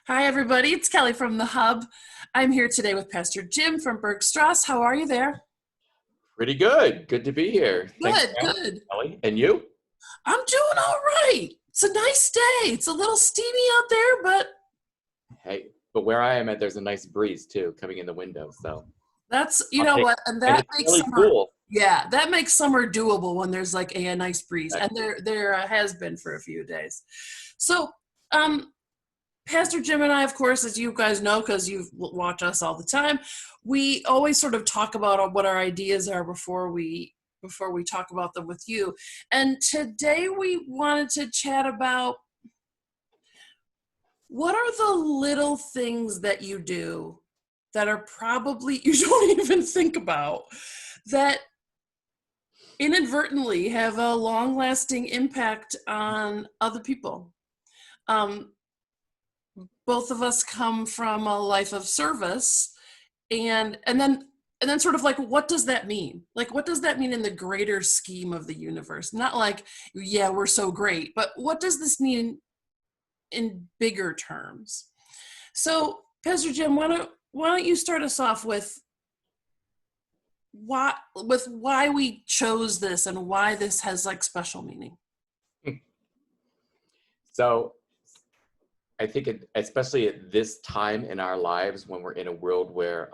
Hi, everybody. It's Kelly from The Hub. I'm here today with Pastor Jim from Bergstrasse. How are you there? Pretty good. Good to be here. Thanks Good, for having good. me, Kelly. And you? I'm doing all right. It's a nice day. It's a little steamy out there, but Hey, but where I am at, there's a nice breeze too coming in the window. So that's, you I'll know take what, and it. And that it's makes really summer, cool. yeah, that makes summer doable when there's like a nice breeze, and Exactly. there has been for a few days. So, um, Pastor Jim and I, of course, as you guys know, because you watch us all the time, we always sort of talk about what our ideas are before we talk about them with you. And today we wanted to chat about what are the little things that you do that are probably you don't even think about that inadvertently have a long-lasting impact on other people. Um, Both of us come from a life of service, and then sort of like, what does that mean? Like, what does that mean in the greater scheme of the universe? Not like, yeah, we're so great, but what does this mean in bigger terms? So, Pastor Jim, why don't you start us off why we chose this and why this has like special meaning? So I think, especially at this time in our lives, when we're in a world where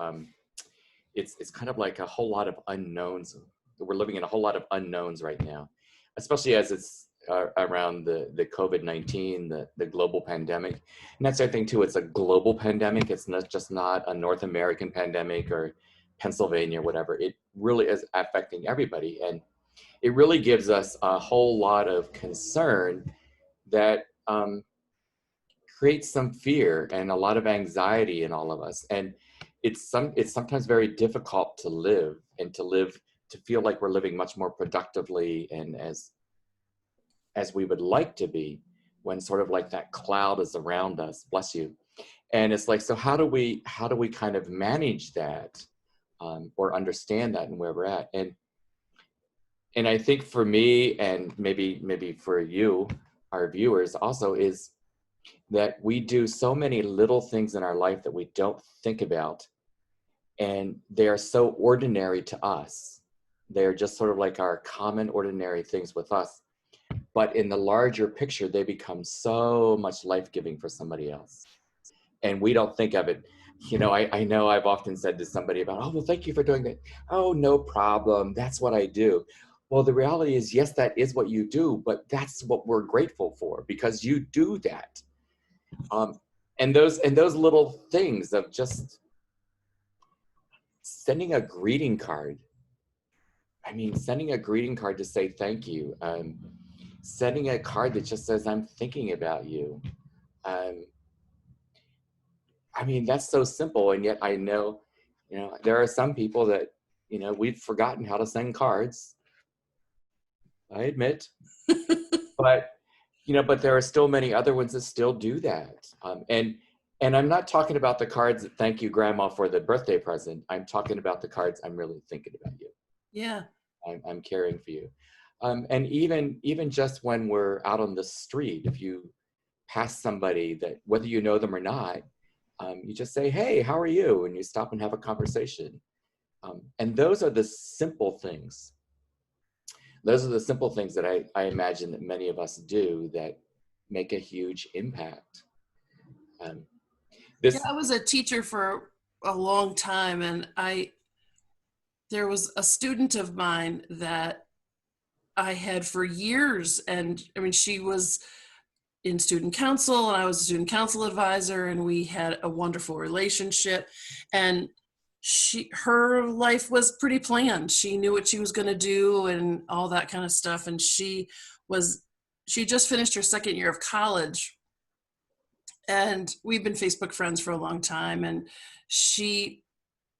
it's kind of like a whole lot of unknowns. We're living in a whole lot of unknowns right now, especially as it's around the COVID-19, the global pandemic. And that's the thing too, it's a global pandemic. It's not a North American pandemic or Pennsylvania, whatever. It really is affecting everybody. And it really gives us a whole lot of concern that creates some fear and a lot of anxiety in all of us. And it's sometimes very difficult to live to feel like we're living much more productively and as we would like to be, when sort of like that cloud is around us. Bless you. And it's like, so how do we kind of manage that, or understand that and where we're at? And I think for me, and maybe for you, our viewers also, is that we do so many little things in our life that we don't think about, and they are so ordinary to us. They're just sort of like our common ordinary things with us, but in the larger picture they become so much life-giving for somebody else, and we don't think of it. I know I've often said to somebody about, oh, well, thank you for doing that. Oh, no problem, that's what I do. Well, the reality is, yes, that is what you do, but that's what we're grateful for, because you do that. um, and those little things of just sending a greeting card. I mean, sending a greeting card to say thank you. Sending a card that just says, I'm thinking about you. Um, I mean, that's so simple. And yet I know, there are some people that, we've forgotten how to send cards, I admit. But, but there are still many other ones that still do that. And I'm not talking about the cards that thank you, Grandma, for the birthday present. I'm talking about the cards, I'm really thinking about you. Yeah. I'm caring for you. And even just when we're out on the street, if you pass somebody that, whether you know them or not, you just say, hey, how are you? And you stop and have a conversation. And those are the simple things. Those are the simple things that I imagine that many of us do that make a huge impact. Um, Yeah, this, I was a teacher for a long time, and there was a student of mine that I had for years, and I mean, she was in student council and I was a student council advisor, and we had a wonderful relationship. And her life was pretty planned. She knew what she was going to do and all that kind of stuff. And she just finished her second year of college, and we've been Facebook friends for a long time. And she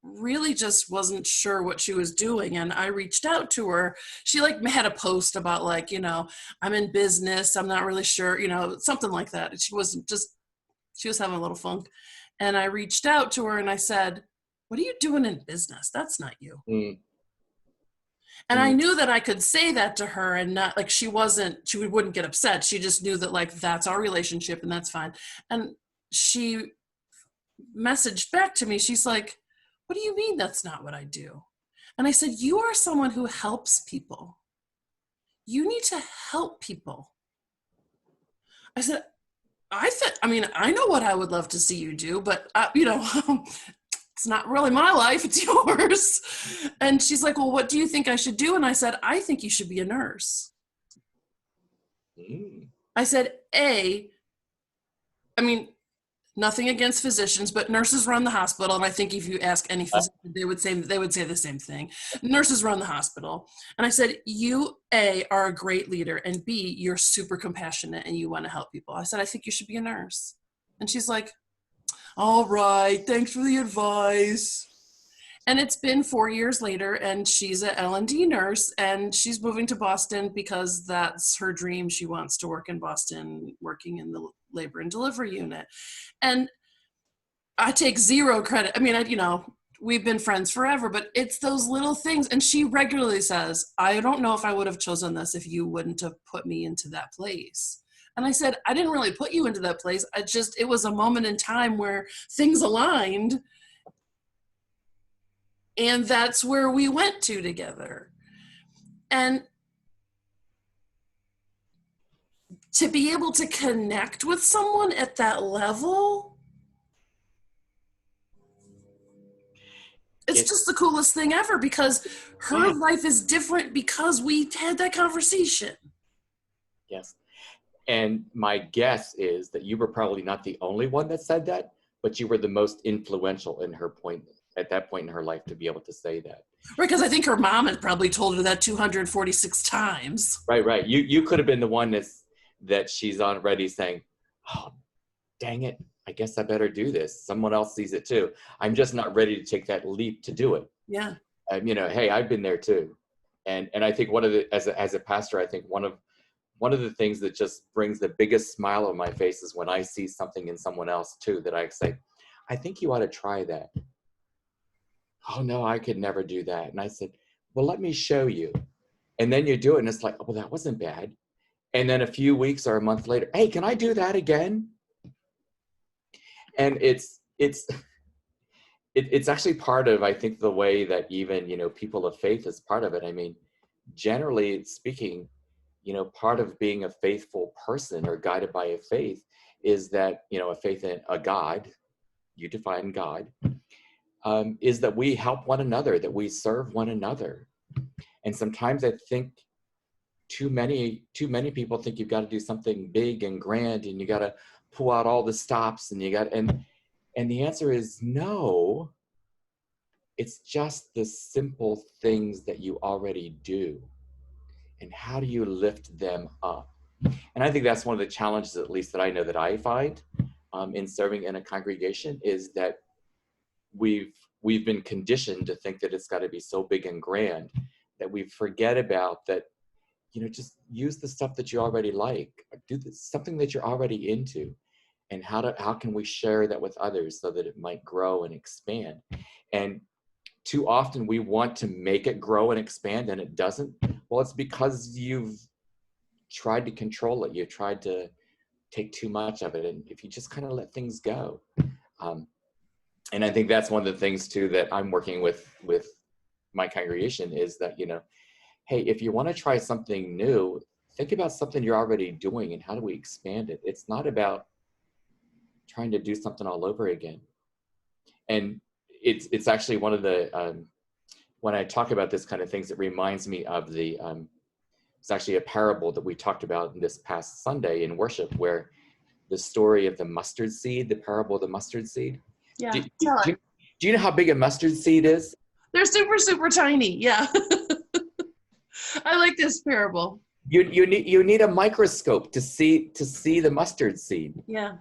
really just wasn't sure what she was doing, and I reached out to her. She like had a post about like, I'm in business, I'm not really sure, something like that. She was having a little funk, and I reached out to her and I said, what are you doing in business? That's not you. mm, And I mm, knew that I could say that to her, and not like, she wouldn't get upset. She just knew that like, that's our relationship and that's fine. And she messaged back to me. She's like, what do you mean that's not what I do? And I said, you are someone who helps people. You need to help people. I said, I mean, I know what I would love to see you do, but it's not really my life, it's yours. And she's like, well, what do you think I should do? And I said, I think you should be a nurse. I said, I mean, nothing against physicians, but nurses run the hospital. And I think if you ask any physician, they would say the same thing. Nurses run the hospital. And I said, you, A, are a great leader, and B, you're super compassionate and you want to help people. I said, I think you should be a nurse. And she's like, all right, thanks for the advice. And it's been 4 years later, and she's an L&D nurse, and she's moving to Boston because that's her dream. She wants to work in Boston, working in the labor and delivery unit. And I take zero credit. I mean, we've been friends forever, but it's those little things. And she regularly says, I don't know if I would have chosen this if you wouldn't have put me into that place. And I said, I didn't really put you into that place. It was a moment in time where things aligned. And that's where we went to together. And to be able to connect with someone at that level, it's just the coolest thing ever, because her life is different because we had that conversation. Yes. And my guess is that you were probably not the only one that said that, but you were the most influential in her point at that point in her life to be able to say that. Right, because I think her mom had probably told her that 246 times. Right. You could have been the one that she's already saying, oh, dang it, I guess I better do this. Someone else sees it too. I'm just not ready to take that leap to do it. Yeah. Hey, I've been there too. And I think as a pastor, I think one of the things that just brings the biggest smile on my face is when I see something in someone else too, that I say, I think you ought to try that. Oh no, I could never do that. And I said, well, let me show you. And then you do it and it's like, oh, well, that wasn't bad. And then a few weeks or a month later, hey, can I do that again? And it's actually part of, I think, the way that even, people of faith is part of it. I mean, generally speaking, part of being a faithful person or guided by a faith is that, a faith in a God, you define God, is that we help one another, that we serve one another. And sometimes I think too many people think you've got to do something big and grand and you got to pull out all the stops and and the answer is no. It's just the simple things that you already do. And how do you lift them up? And I think that's one of the challenges, at least that I know that I find in serving in a congregation, is that we've been conditioned to think that it's got to be so big and grand that we forget about that. Just use the stuff that you already like. Do something that you're already into, and how can we share that with others so that it might grow and expand? And too often we want to make it grow and expand and it doesn't. Well, it's because you've tried to control it. You've tried to take too much of it. And if you just kind of let things go. And I think that's one of the things too that I'm working with my congregation is that, hey, if you want to try something new, think about something you're already doing and how do we expand it? It's not about trying to do something all over again. And it's actually one of the, when I talk about this kind of things, it reminds me of it's actually a parable that we talked about this past Sunday in worship, where the story of the mustard seed, the parable of the mustard seed. Yeah. Do you know how big a mustard seed is? They're super, super tiny. Yeah. I like this parable. You need a microscope to see the mustard seed. Yeah.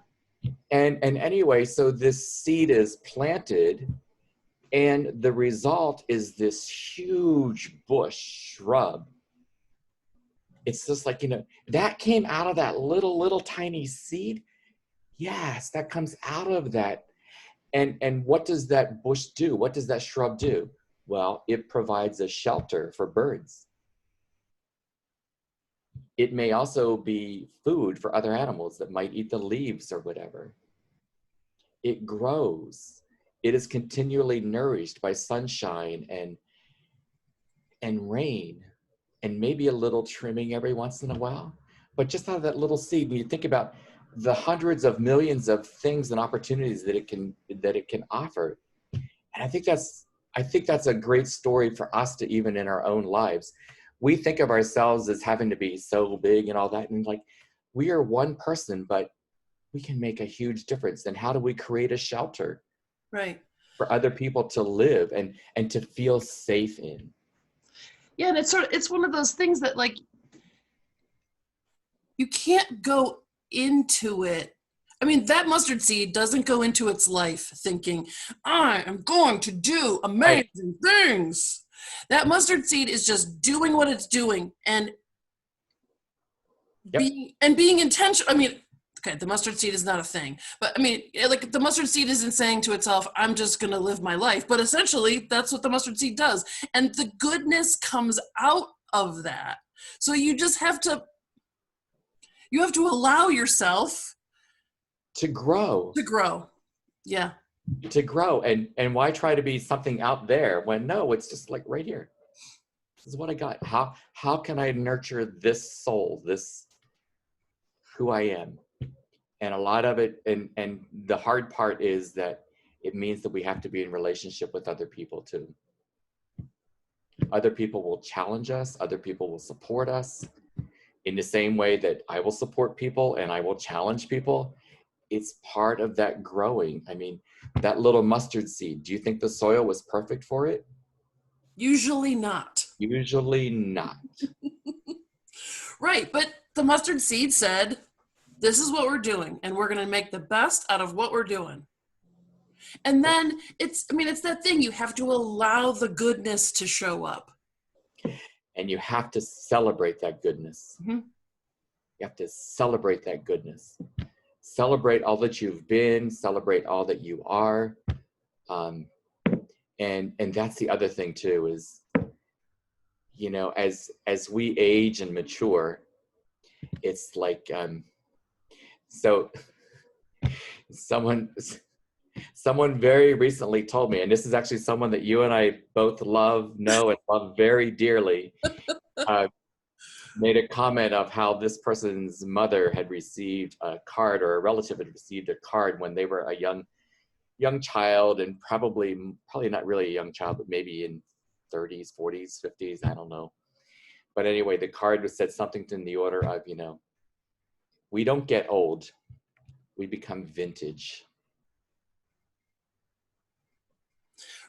And anyway, so this seed is planted, and the result is this huge bush shrub. It's just like, that came out of that little tiny seed. Yes, that comes out of that. And what does that bush do? What does that shrub do? Well, it provides a shelter for birds. It may also be food for other animals that might eat the leaves or whatever. it grows. It is continually nourished by sunshine and rain, and maybe a little trimming every once in a while. But just out of that little seed, when you think about the hundreds of millions of things and opportunities that it can offer, and I think that's a great story for us to, even in our own lives. We think of ourselves as having to be so big and all that, and like, we are one person, but we can make a huge difference. And how do we create a shelter Right. for other people to live and to feel safe in? Yeah, and it's one of those things that, like, you can't go into it. I mean, that mustard seed doesn't go into its life thinking, I am going to do Right. amazing things. That mustard seed is just doing what it's doing and Yep. being intentional. I mean, okay, the mustard seed is not a thing, but I mean, like, the mustard seed isn't saying to itself, I'm just going to live my life. But essentially, that's what the mustard seed does. And the goodness comes out of that. So you just have to allow yourself To grow. to grow. Yeah. To grow. And why try to be something out there when, no, it's just like right here. This is what I got. How can I nurture this soul, this who I am? And a lot of it, and the hard part is that it means that we have to be in relationship with other people too. Other people will challenge us, other people will support us in the same way that I will support people and I will challenge people. It's part of that growing. I mean, that little mustard seed, do you think the soil was perfect for it? Usually not. Usually not. Right. But the mustard seed said, this is what we're doing, and we're going to make the best out of what we're doing. And then it's that thing. You have to allow the goodness to show up. And you have to celebrate that goodness. Mm-hmm. You have to celebrate that goodness. Celebrate all that you've been, celebrate all that you are. And that's the other thing too, is, you know, as we age and mature, it's like, so someone very recently told me, and this is actually someone that you and I both know and love very dearly, made a comment of how this person's mother had received a card, or a relative had received a card when they were a young child, and probably not really a young child, but maybe in 30s, 40s, 50s, I don't know. But anyway, the card was said something in the order of, you know, we don't get old, we become vintage.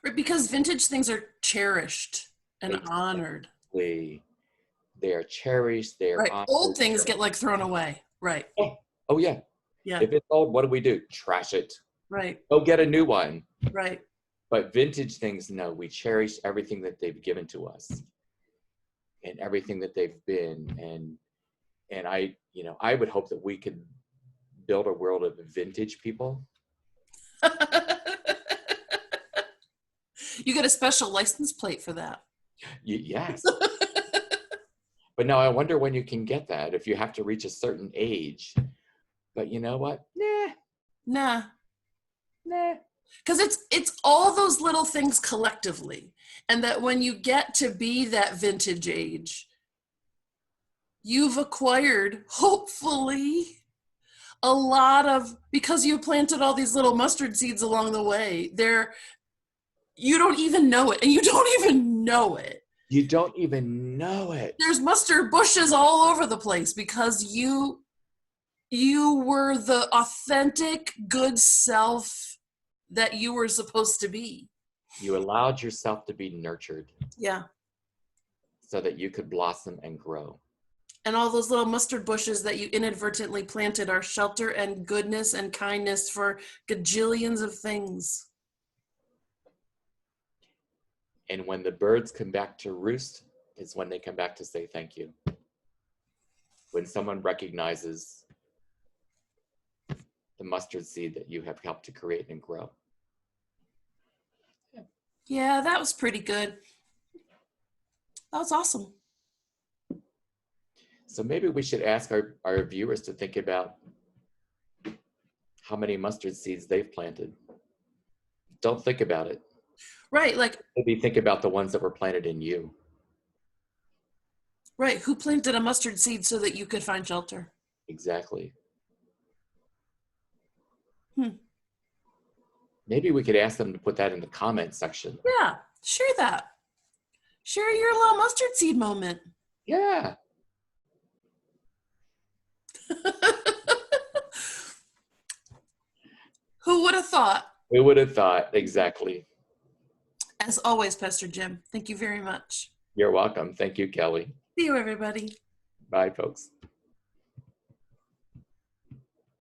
Right, because vintage things are cherished and honored. Exactly. They are cherished, they are Right. honored. Old things get, like, thrown away. Right. Oh yeah. Yeah. If it's old, what do? Trash it. Right. Go get a new one. Right. But vintage things, no, we cherish everything that they've given to us and everything that they've been. And I, you know, I would hope that we could build a world of vintage people. You get a special license plate for that. Yes. But now I wonder when you can get that, if you have to reach a certain age. But you know what? Nah. Because it's all those little things collectively. And that when you get to be that vintage age, you've acquired, hopefully, a lot of, because you planted all these little mustard seeds along the way. You don't even know it, and you don't even know it. You don't even know it. There's mustard bushes all over the place because you were the authentic, good self that you were supposed to be. You allowed yourself to be nurtured. Yeah. So that you could blossom and grow. And all those little mustard bushes that you inadvertently planted are shelter and goodness and kindness for gajillions of things. And when the birds come back to roost is when they come back to say thank you. When someone recognizes the mustard seed that you have helped to create and grow. Yeah, that was pretty good. That was awesome. So maybe we should ask our viewers to think about, how many mustard seeds they've planted. Don't think about it. Right, like, Maybe think about the ones that were planted in you. right, who planted a mustard seed so that you could find shelter? Exactly. Hmm. Maybe we could ask them to put that in the comment section. Yeah, share that. Share your little mustard seed moment. Yeah. Who would have thought? We would have thought. Exactly. As always, Pastor Jim, thank you very much. You're welcome. Thank you, Kelly. See you, everybody. Bye, folks.